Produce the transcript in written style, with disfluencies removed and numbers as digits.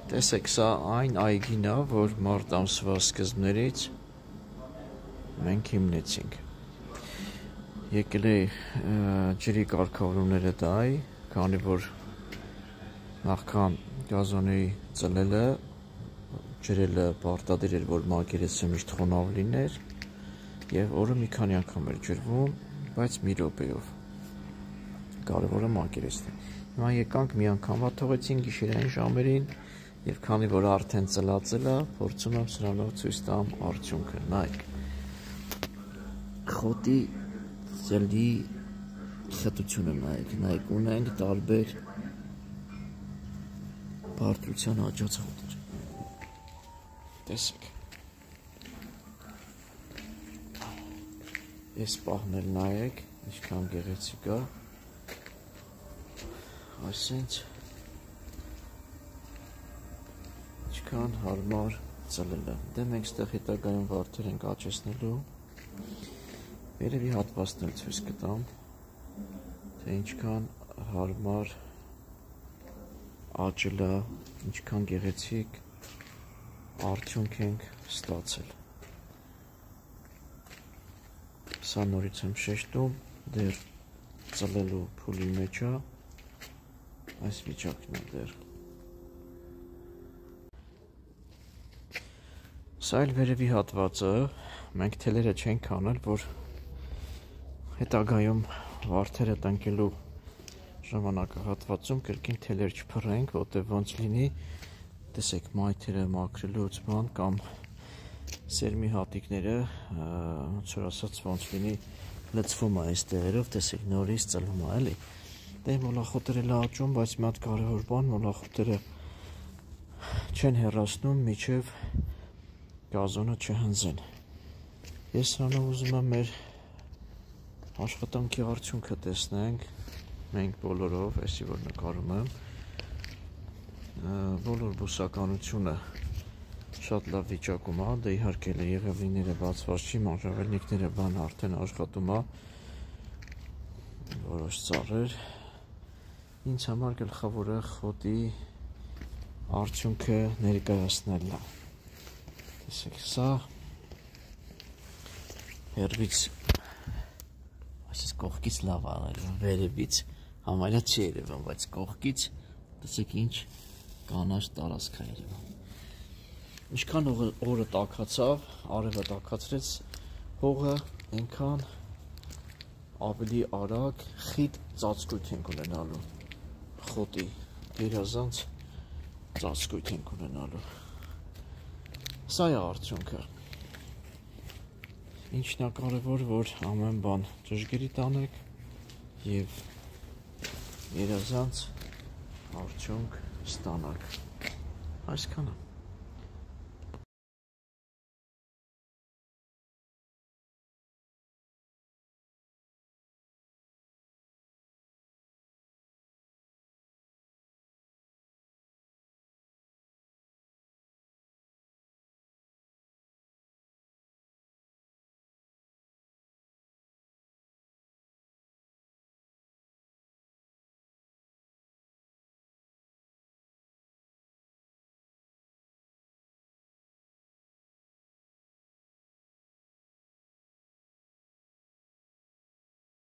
Տեսեք, սա այն այգին է, որ մարտ ամսվա սկզբներից մենք հիմնեցինք։ Եկել է ջրի կարգավորումները տայ, քանի որ նախքան գազոնի ծլելը, ջրելը պարտադիր էր, որ մակերեսը միշտ խոնավ լիներ, եւ օրը մի քանի անգամ էր ջրվում, բայց մի րոպեով։ Կարևորը մակերեսն է։ Հիմա եկանք մի անգամվա թողեցին գիշերային ժամերին, եւ քանի որ արդեն ծլացել է, փորձում եմ սրանով ցույց տամ արդյունքը։ Նայեք։ Խոտի ծելի խտությունը նայեք, ունենք տարբեր բարդության աճած խոտեր։ Տեսեք։ Այս պահն էլ նայեք, ինչքան գեղեցիկ է։ Այսինքն ինչքան հարմար ծլելը։ Դե մենք ստեղ հետագայում վարդեր ենք աճեցնելու։ Երևի հատվածն էլ ցույց կտամ, թե ինչքան հարմար աճելը, ինչքան գեղեցիկ արդյունք ենք ստացել։ Սա նորից եմ շեշտում, դեռ ծլելու փուլի մեջ է, այս վիճակն է դեռ։ Սա էլ վերևի հատվածը, մենք թելերը չենք անել, որ հետագայում վարդերը տնկելու ժամանակահատվածում կրկին թելեր չփռենք, որտեղ ոնց լինի, տեսեք, մայթերը մաքրելուց բան կամ սերմի հատիկները, ոնց որ ասած, ոնց լինի լցվում է այս տեղերով, տեսեք, նորից ծլում է, էլի։ Դե մոլախոտերը էլ աճում, բայց մի հատ կարևոր բան, մոլախոտերը չեն հեռացնում մինչև գազոնը չհնձեն։ Ես սրանով ուզում եմ մեր աշխատանքի արդյունքը տեսնենք, մենք բոլորով, այսի որ նկարում եմ, բոլոր բուսականությունը շատ լավ վիճակում է, դե իհարկե եղևնիները բացված չի, մանրավելնիկները բան արդեն աշխատում է, որոշ ծառեր, ինձ համար գլխավորը խոտի արդյունքը ներկայացնելն է։ Տեսեք, սա հերվից, այսպես կողքից լավ անել, վերևից համարյա չի երևում, բայց կողքից տեսեք ինչ կանաչ տարածք է երևում։ Ինչքան օրը տաքացավ, արևը տաքացրեց, հողը այնքան ավելի արագ խիտ ծածկույթ ենք ունենալու, խոտի գերազանց ծածկույթ ենք ունենալու։ Սա է արդյունքը։ Ինչն է կարևոր, որ ամեն բան ճշգրիտ անեք եւ երազանց արդյունք ստանաք։ Այսքանը։